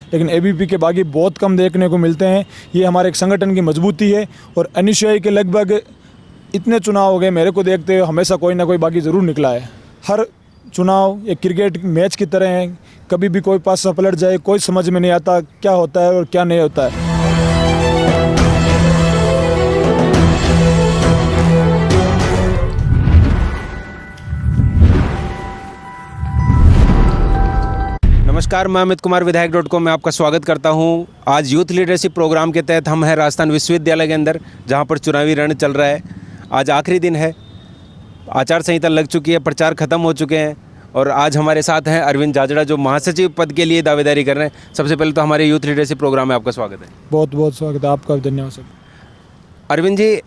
लेकिन एबीपी के बागी बहुत कम देखने को मिलते हैं। ये हमारे एक संगठन की मजबूती है और अनुयायी के लगभग इतने चुनाव हो गए, मेरे को देखते हुए हमेशा कोई ना कोई बागी ज़रूर निकला है। हर चुनाव एक क्रिकेट मैच की तरह है, कभी भी कोई पासा पलट जाए, कोई समझ में नहीं आता क्या होता है और क्या नहीं होता है। नमस्कार, मैं अमित कुमार विधायक.com में आपका स्वागत करता हूं। आज यूथ लीडरशिप प्रोग्राम के तहत हम हैं राजस्थान विश्वविद्यालय के अंदर, जहां पर चुनावी रण चल रहा है। आज आखिरी दिन है, आचार संहिता लग चुकी है, प्रचार खत्म हो चुके हैं और आज हमारे साथ हैं अरविंद जाजड़ा, जो महासचिव पद के लिए दावेदारी कर रहे हैं। सबसे पहले तो हमारे यूथ लीडरशिप प्रोग्राम में आपका स्वागत है। बहुत बहुत स्वागत है आपका, धन्यवाद सर। अरविंद जी,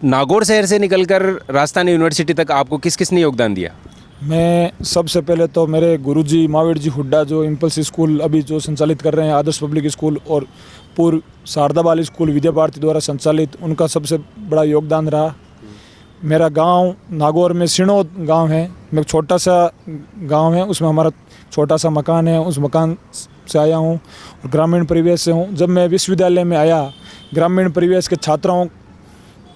नागौर शहर से निकलकर राजस्थान यूनिवर्सिटी तक आपको किस किस ने योगदान दिया? मैं सबसे पहले तो मेरे गुरुजी महावीर जी हुड्डा, जो इम्पल्स स्कूल अभी जो संचालित कर रहे हैं, आदर्श पब्लिक स्कूल, और पूर्व शारदा बाल स्कूल विद्या भारती द्वारा संचालित, उनका सबसे बड़ा योगदान रहा। मेरा गांव नागौर में सिणोद गांव है, मैं छोटा सा गांव है, उसमें हमारा छोटा सा मकान है, उस मकान से आया हूं और ग्रामीण परिवेश से हूं। जब मैं विश्वविद्यालय में आया, ग्रामीण परिवेश के छात्राओं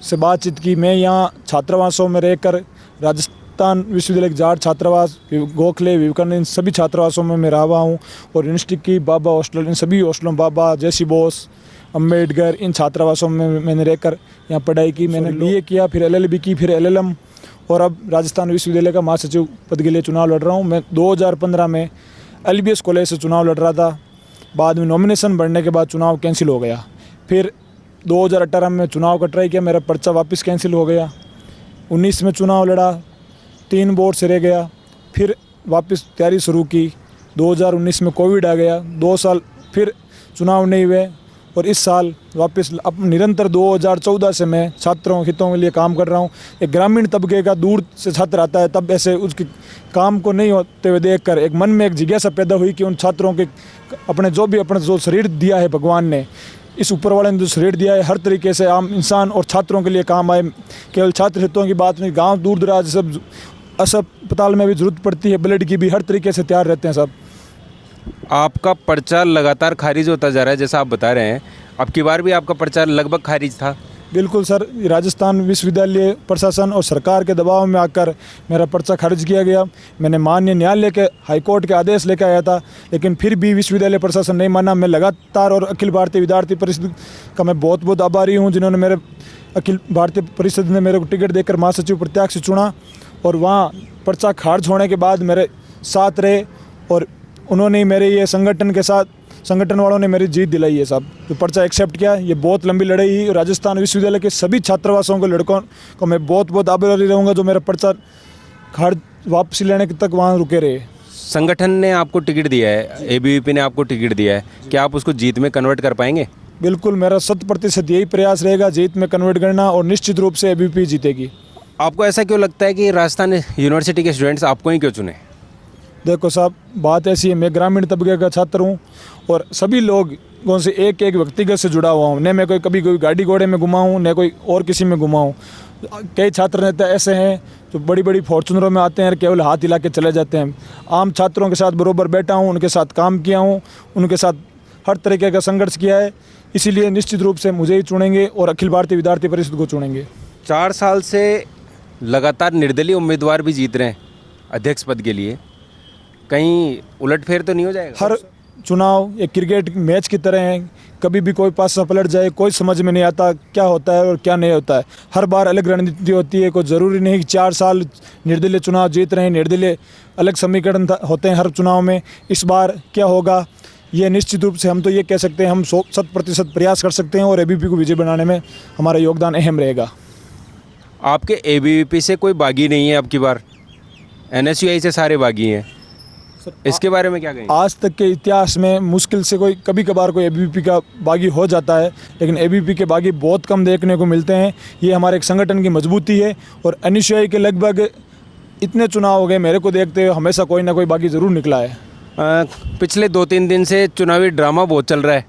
से बातचीत की। मैं यहाँ छात्रावासों में रहकर राजस्थान विश्वविद्यालय जाट छात्रावास, गोखले, विवेकानंद, सभी छात्रावासों में मैं रहा हुआ हूँ और यूनिवर्सिटी की बाबा हॉस्टल, इन सभी हॉस्टलों, बाबा, जैसी बोस, अम्बेडकर, इन छात्रावासों में मैंने रहकर यहाँ पढ़ाई की। मैंने बीए किया, फिर एलएलबी की, फिर एलएलएम, और अब राजस्थान विश्वविद्यालय का महासचिव पद के लिए चुनाव लड़ रहा हूँ। मैं 2015 में एलबीएस कॉलेज से चुनाव लड़ रहा था। बाद में नॉमिनेशन बढ़ने के बाद चुनाव कैंसिल हो गया। फिर 2018 में चुनाव का ट्राई किया, मेरा पर्चा वापस कैंसिल हो गया। 19 में चुनाव लड़ा, 3 वोट से रह गया। फिर वापस तैयारी शुरू की। 2019 में कोविड आ गया, 2 साल फिर चुनाव नहीं हुए और इस साल वापस अब निरंतर 2014 से मैं छात्रों हितों के लिए काम कर रहा हूँ। एक ग्रामीण तबके का दूर से छात्र आता है, तब ऐसे उसके काम को नहीं होते हुए देखकर एक मन में एक जिज्ञासा पैदा हुई कि उन छात्रों के अपने जो शरीर दिया है भगवान ने, इस ऊपर वाले ने जो शरीर दिया है, हर तरीके से आम इंसान और छात्रों के लिए काम आए। केवल छात्र हितों की बात नहीं, गांव दूर दराज सब अस्पताल में भी ज़रूरत पड़ती है, ब्लड की भी, हर तरीके से तैयार रहते हैं सब। आपका पर्चा लगातार खारिज होता जा रहा है, जैसा आप बता रहे हैं। अब की बार भी आपका पर्चा लगभग खारिज था। बिल्कुल सर, राजस्थान विश्वविद्यालय प्रशासन और सरकार के दबाव में आकर मेरा पर्चा खारिज किया गया। मैंने माननीय न्यायालय के हाईकोर्ट के आदेश लेकर आया था, लेकिन फिर भी विश्वविद्यालय प्रशासन नहीं माना। मैं लगातार, और अखिल भारतीय विद्यार्थी परिषद का मैं बहुत बहुत आभारी हूँ, जिन्होंने मेरे अखिल भारतीय परिषद ने मेरे को टिकट देकर महासचिव प्रत्याशी चुना और वहाँ पर्चा खारिज होने के बाद मेरे साथ रहे और उन्होंने मेरे ये संगठन वालों ने मेरी जीत दिलाई है साहब, जो पर्चा एक्सेप्ट किया। ये बहुत लंबी लड़ाई ही। राजस्थान विश्वविद्यालय के सभी छात्रावासों के लड़कों को मैं बहुत बहुत आभारी रहूँगा, जो मेरा पर्चा खारिज वापसी लेने तक वहाँ रुके रहे। संगठन ने आपको टिकट दिया है, एबीवीपी ने आपको टिकट दिया है, क्या आप उसको जीत में कन्वर्ट कर पाएंगे? बिल्कुल, मेरा 100% यही प्रयास रहेगा जीत में कन्वर्ट करना, और निश्चित रूप से एबीवीपी जीतेगी। आपको ऐसा क्यों लगता है कि राजस्थान यूनिवर्सिटी के स्टूडेंट्स आपको ही क्यों चुने? देखो साहब, बात ऐसी है, मैं ग्रामीण तबके का छात्र हूँ और सभी लोगों से एक एक व्यक्तिगत से जुड़ा हुआ हूँ। न मैं कभी कोई गाड़ी घोड़े में घुमा हूँ, न कोई और किसी में घुमा हूँ। कई छात्र नेता ऐसे हैं जो बड़ी बड़ी फॉर्चुनरों में आते हैं और केवल हाथ हिला के चले जाते हैं। आम छात्रों के साथ बरोबर बैठा हूँ, उनके साथ काम किया हूँ, उनके साथ हर तरीके का संघर्ष किया है। इसीलिए निश्चित रूप से मुझे ही चुनेंगे और अखिल भारतीय विद्यार्थी परिषद को चुनेंगे। 4 साल से लगातार निर्दलीय उम्मीदवार भी जीत रहे हैं अध्यक्ष पद के लिए, कहीं उलटफेर तो नहीं हो जाएगा? हर चुनाव एक क्रिकेट मैच की तरह है, कभी भी कोई पासा पलट जाए, कोई समझ में नहीं आता क्या होता है और क्या नहीं होता है। हर बार अलग रणनीति होती है। कोई ज़रूरी नहीं कि 4 साल निर्दलीय चुनाव जीत रहे हैं, निर्दलीय अलग समीकरण होते हैं हर चुनाव में। इस बार क्या होगा, ये निश्चित रूप से हम तो ये कह सकते हैं, हम 100% प्रयास कर सकते हैं और एबीवीपी को विजय बनाने में हमारा योगदान अहम रहेगा। आपके एबीवीपी से कोई बागी नहीं है अब की बार, एनएसयूआई से सारे बागी हैं, इसके बारे में क्या कहेंगे? आज तक के इतिहास में मुश्किल से कभी कभार कोई एबीवीपी का बागी हो जाता है, लेकिन एबीवीपी के बागी बहुत कम देखने को मिलते हैं। ये हमारे एक संगठन की मजबूती है और अनुयायी के लगभग इतने चुनाव हो गए, मेरे को देखते हुए हमेशा कोई ना कोई बागी ज़रूर निकला है। पिछले 2-3 दिन से चुनावी ड्रामा बहुत चल रहा है।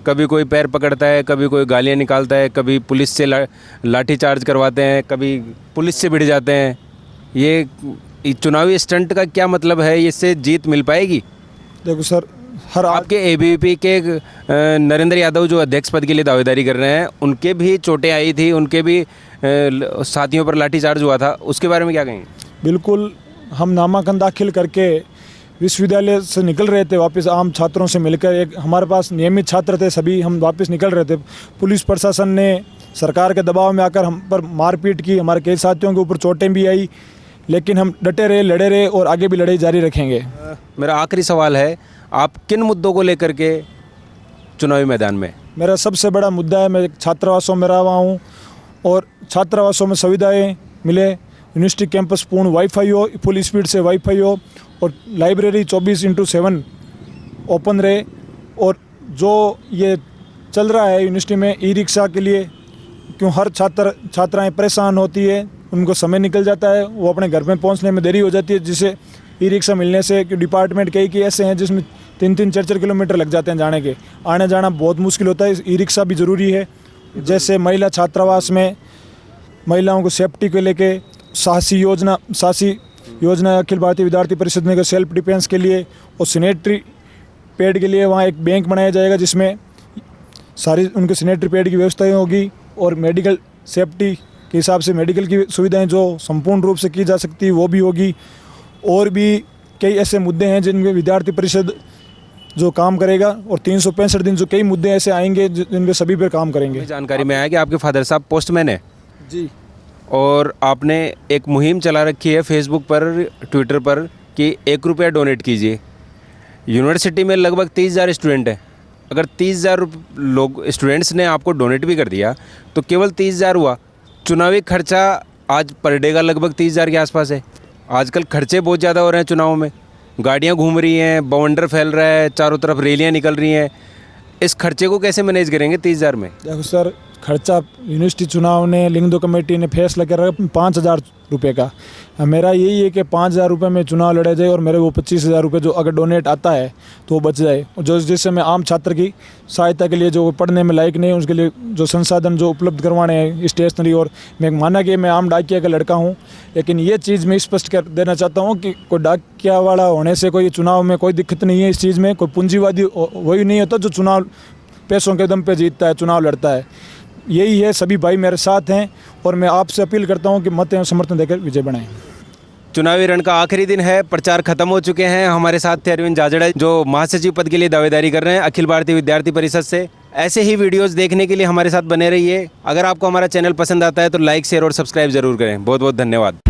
कभी कोई पैर पकड़ता है, कभी कोई गालियाँ निकालता है, कभी पुलिस से लाठी चार्ज करवाते हैं, कभी पुलिस से भिड़ जाते हैं। ये चुनावी स्टंट का क्या मतलब है? इससे जीत मिल पाएगी? देखो सर, हर आपके एबीवीपी के नरेंद्र यादव जो अध्यक्ष पद के लिए दावेदारी कर रहे हैं, उनके भी चोटें आई थी, उनके भी साथियों पर लाठीचार्ज हुआ था, उसके बारे में क्या कहेंगे? बिल्कुल, हम नामांकन दाखिल करके विश्वविद्यालय से निकल रहे थे वापस आम छात्रों से मिलकर, एक हमारे पास नियमित छात्र थे सभी, हम वापस निकल रहे थे। पुलिस प्रशासन ने सरकार के दबाव में आकर हम पर मारपीट की, हमारे कई साथियों के ऊपर चोटें भी आई, लेकिन हम डटे रहे, लड़े रहे और आगे भी लड़ाई जारी रखेंगे। मेरा आखिरी सवाल है, आप किन मुद्दों को लेकर के चुनावी मैदान में? मेरा सबसे बड़ा मुद्दा है, मैं एक छात्रावासों में रहा हुआ हूँ और छात्रावासों में सुविधाएं मिले, यूनिवर्सिटी कैंपस पूर्ण वाईफाई हो, फुल स्पीड से वाईफाई हो और लाइब्रेरी 24/7 ओपन रहे। और जो ये चल रहा है यूनिवर्सिटी में ई रिक्शा के लिए, क्यों हर छात्राएं परेशान होती है, उनको समय निकल जाता है, वो अपने घर में पहुंचने में देरी हो जाती है, जिससे ई रिक्शा मिलने से कि डिपार्टमेंट कई ऐसे हैं जिसमें 3-3, 4-4 किलोमीटर लग जाते हैं जाने के, आने जाना बहुत मुश्किल होता है। ई रिक्शा भी ज़रूरी है। जैसे महिला छात्रावास में महिलाओं को सेफ्टी को लेके साहसी योजना अखिल भारतीय विद्यार्थी परिषद में सेल्फ डिफेंस के लिए और सैनिटरी पैड के लिए वहाँ एक बैंक बनाया जाएगा, जिसमें सारी उनके सैनिटरी पैड की व्यवस्थाएं होगी और मेडिकल सेफ्टी के हिसाब से मेडिकल की सुविधाएं जो संपूर्ण रूप से की जा सकती है वो भी होगी। और भी कई ऐसे मुद्दे हैं जिनमें विद्यार्थी परिषद जो काम करेगा और 365 दिन जो कई मुद्दे ऐसे आएंगे जिनपे सभी पर काम करेंगे। जानकारी में आया कि आपके फादर साहब पोस्टमैन है जी, और आपने एक मुहिम चला रखी है फेसबुक पर, ट्विटर पर कि 1 रुपया डोनेट कीजिए। यूनिवर्सिटी में लगभग 30,000 स्टूडेंट हैं। अगर 30,000 लोग स्टूडेंट्स ने आपको डोनेट भी कर दिया तो केवल 30,000 हुआ। चुनावी खर्चा आज पर डे का लगभग 30,000 के आसपास है। आजकल खर्चे बहुत ज़्यादा हो रहे हैं चुनाव में, गाड़ियाँ घूम रही हैं, बवंडर फैल रहा है, चारों तरफ रैलियाँ निकल रही हैं। इस खर्चे को कैसे मैनेज करेंगे 30,000 में? देखो सर, खर्चा यूनिवर्सिटी चुनाव ने लिंग दो कमेटी ने फैसला कर रखा 5,000 रुपये का। मेरा यही है कि 5,000 रुपये में चुनाव लड़ा जाए और मेरे वो 25,000 रुपये जो अगर डोनेट आता है तो वो बच जाए। और जो जिससे मैं आम छात्र की सहायता के लिए जो पढ़ने में लायक नहीं, उसके लिए जो संसाधन जो उपलब्ध करवाने हैं, स्टेशनरी। और मैं माना कि मैं आम डाकिया का लड़का हूँ, लेकिन ये चीज़ मैं स्पष्ट कर देना चाहता हूँ कि कोई डाकिया वाला होने से कोई चुनाव में कोई दिक्कत नहीं है। इस चीज़ में कोई पूंजीवादी वही नहीं होता जो चुनाव पैसों के दम पे जीतता है, चुनाव लड़ता है। यही है, सभी भाई मेरे साथ हैं और मैं आपसे अपील करता हूं कि मत एवं समर्थन देकर विजय बनाएं। चुनावी रण का आखिरी दिन है, प्रचार खत्म हो चुके हैं। हमारे साथ थे अरविंद जाजड़ा जो महासचिव पद के लिए दावेदारी कर रहे हैं अखिल भारतीय विद्यार्थी परिषद से। ऐसे ही वीडियोस देखने के लिए हमारे साथ बने रहिए। अगर आपको हमारा चैनल पसंद आता है तो लाइक, शेयर और सब्सक्राइब जरूर करें। बहुत बहुत धन्यवाद।